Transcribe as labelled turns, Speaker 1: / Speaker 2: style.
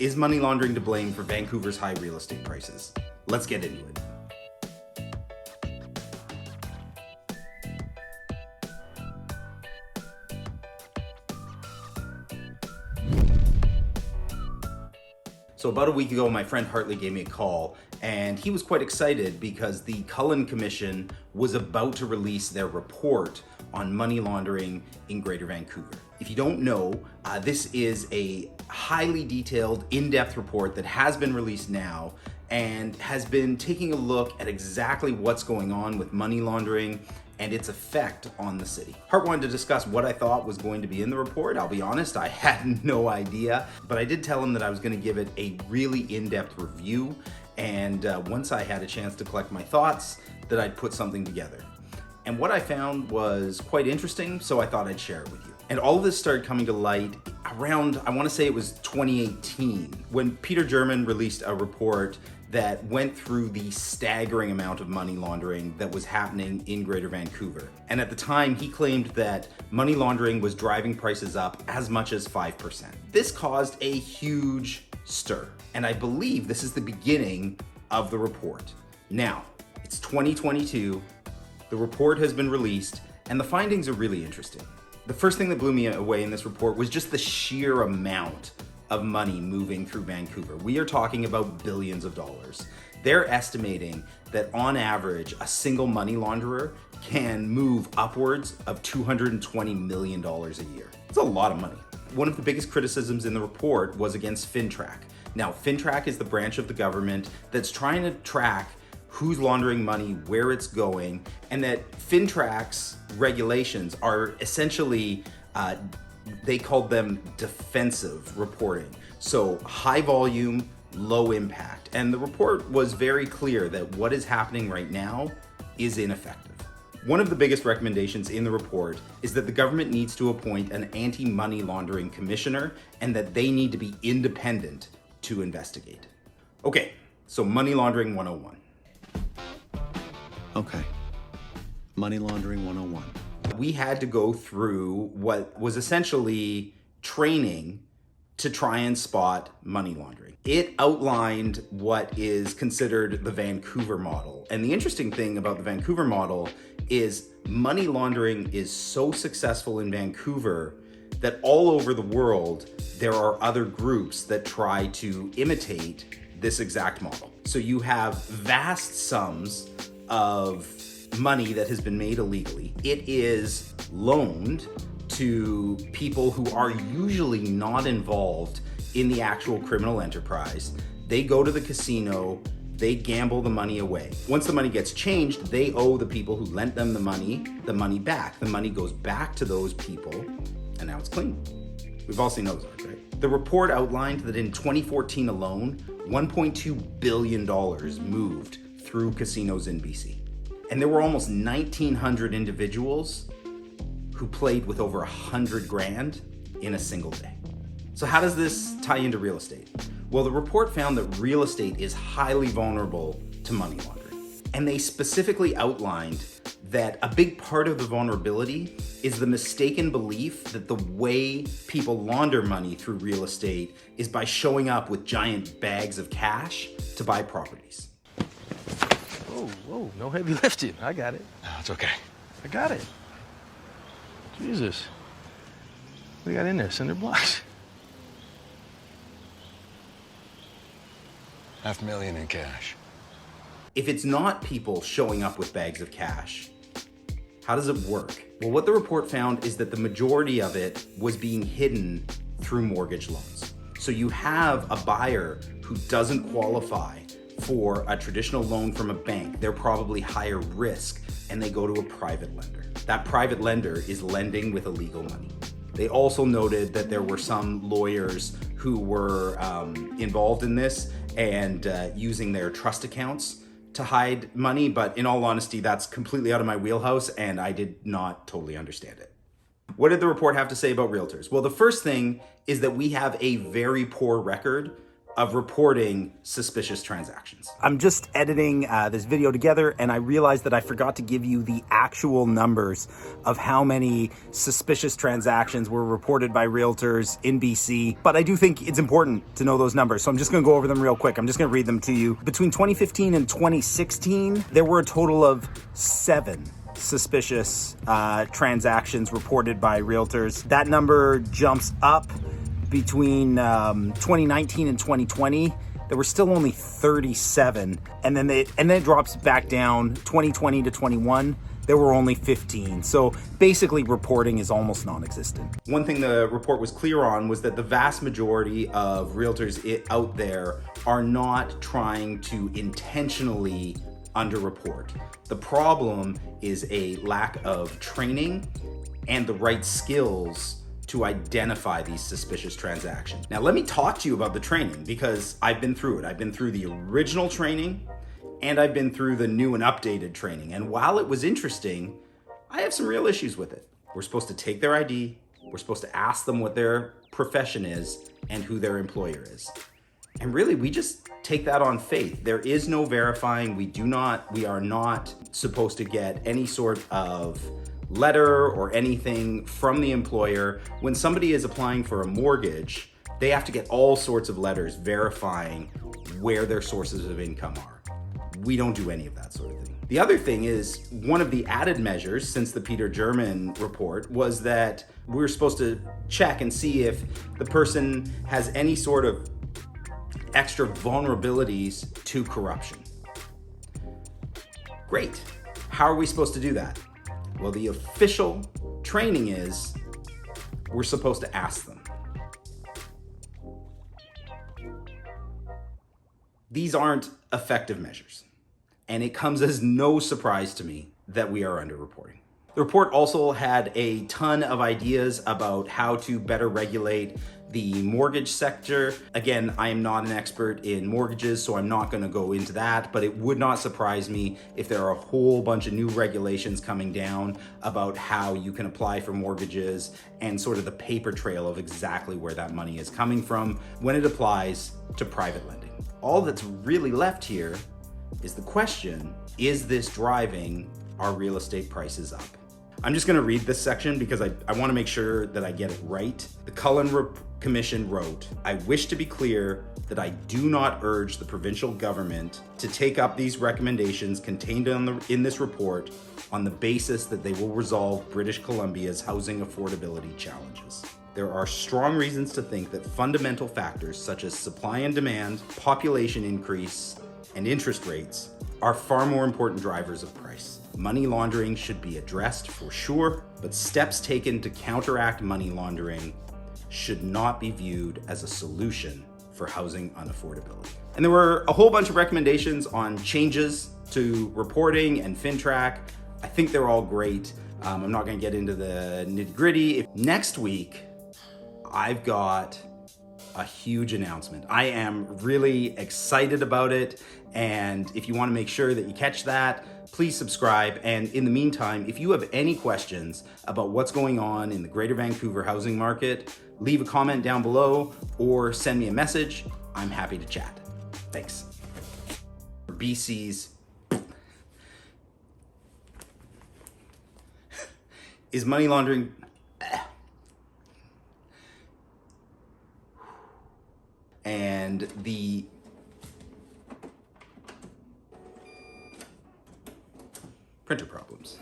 Speaker 1: Is money laundering to blame for Vancouver's high real estate prices? Let's get into it. So about a week ago, my friend Hartley gave me a call, and he was quite excited because the Cullen Commission was about to release their report on money laundering in Greater Vancouver. If you don't know, this is a highly detailed, in-depth report that has been released now and has been taking a look at exactly what's going on with money laundering and its effect on the city. Hart wanted to discuss what I thought was going to be in the report. I'll be honest, I had no idea, but I did tell him that I was going to give it a really in-depth review, and once I had a chance to collect my thoughts, that I'd put something together. And what I found was quite interesting, so I thought I'd share it with you. And all of this started coming to light around, I want to say it was 2018, when Peter German released a report that went through the staggering amount of money laundering that was happening in Greater Vancouver. And at the time, he claimed that money laundering was driving prices up as much as 5%. This caused a huge stir, and I believe this is the beginning of the report. Now, it's 2022, the report has been released, and the findings are really interesting. The first thing that blew me away in this report was just the sheer amount of money moving through Vancouver. We are talking about billions of dollars. They're estimating that on average, a single money launderer can move upwards of $220 million a year. It's a lot of money. One of the biggest criticisms in the report was against FINTRAC. Now, FINTRAC is the branch of the government that's trying to track who's laundering money, where it's going, and that FINTRAC's regulations are essentially they called them defensive reporting. So high volume, low impact. And the report was very clear that what is happening right now is ineffective. One of the biggest recommendations in the report is that the government needs to appoint an anti-money laundering commissioner and that they need to be independent to investigate. Okay, so money laundering 101.
Speaker 2: Okay, money laundering 101.
Speaker 1: We had to go through what was essentially training to try and spot money laundering. It outlined what is considered the Vancouver model. And the interesting thing about the Vancouver model is money laundering is so successful in Vancouver that all over the world, there are other groups that try to imitate this exact model. So you have vast sums of money that has been made illegally. It is loaned to people who are usually not involved in the actual criminal enterprise. They go to the casino, they gamble the money away. Once the money gets changed, they owe the people who lent them the money back. The money goes back to those people, and now it's clean. We've all seen those, right? The report outlined that in 2014 alone, $1.2 billion moved through casinos in BC. And there were almost 1,900 individuals who played with over 100 grand in a single day. So how does this tie into real estate? Well, the report found that real estate is highly vulnerable to money laundering. And they specifically outlined that a big part of the vulnerability is the mistaken belief that the way people launder money through real estate is by showing up with giant bags of cash to buy properties.
Speaker 3: Whoa, no heavy lifting. I got it.
Speaker 2: No, it's okay.
Speaker 3: I got it. Jesus. What do you got in there? Cinder blocks?
Speaker 2: $500,000 in cash.
Speaker 1: If it's not people showing up with bags of cash, how does it work? Well, what the report found is that the majority of it was being hidden through mortgage loans. So you have a buyer who doesn't qualify for a traditional loan from a bank. They're probably higher risk, and they go to a private lender. That private lender is lending with illegal money. They also noted that there were some lawyers who were involved in this and using their trust accounts to hide money, but in all honesty, that's completely out of my wheelhouse, and I did not totally understand it. What did the report have to say about realtors? Well, the first thing is that we have a very poor record of reporting suspicious transactions.
Speaker 4: I'm just editing this video together, and I realized that I forgot to give you the actual numbers of how many suspicious transactions were reported by realtors in BC, but I do think it's important to know those numbers, so I'm just gonna go over them real quick. I'm just gonna read them to you. Between 2015 and 2016, there were a total of 7 suspicious transactions reported by realtors. That number jumps up between 2019 and 2020. There were still only 37, and then it drops back down. 2020 to 21, there were only 15. So basically, reporting is almost non-existent.
Speaker 1: One thing the report was clear on was that the vast majority of realtors out there are not trying to intentionally underreport. The problem is a lack of training and the right skills to identify these suspicious transactions. Now, let me talk to you about the training, because I've been through it. I've been through the original training and I've been through the new and updated training. And while it was interesting, I have some real issues with it. We're supposed to take their ID, we're supposed to ask them what their profession is and who their employer is. And really, we just take that on faith. There is no verifying. We are not supposed to get any sort of letter or anything from the employer. When somebody is applying for a mortgage, they have to get all sorts of letters verifying where their sources of income are. We don't do any of that sort of thing. The other thing is, one of the added measures since the Peter German report was that we're supposed to check and see if the person has any sort of extra vulnerabilities to corruption. Great. How are we supposed to do that? Well, the official training is we're supposed to ask them. These aren't effective measures, and it comes as no surprise to me that we are underreporting. The report also had a ton of ideas about how to better regulate the mortgage sector. Again, I am not an expert in mortgages, so I'm not going to go into that, but it would not surprise me if there are a whole bunch of new regulations coming down about how you can apply for mortgages and sort of the paper trail of exactly where that money is coming from when it applies to private lending. All that's really left here is the question, is this driving our real estate prices up? I'm just going to read this section because I want to make sure that I get it right. The Cullen Commission wrote, "I wish to be clear that I do not urge the provincial government to take up these recommendations contained in this report on the basis that they will resolve British Columbia's housing affordability challenges. There are strong reasons to think that fundamental factors such as supply and demand, population increase, and interest rates are far more important drivers of price. Money laundering should be addressed for sure, but steps taken to counteract money laundering should not be viewed as a solution for housing unaffordability." And there were a whole bunch of recommendations on changes to reporting and FINTRAC. I think they're all great. I'm not going to get into the nitty-gritty. Next week, I've got a huge announcement. I am really excited about it, and if you want to make sure that you catch that, please subscribe. And in the meantime, if you have any questions about what's going on in the Greater Vancouver housing market, leave a comment down below or send me a message. I'm happy to chat. Thanks. BC's is money laundering. And the printer problems.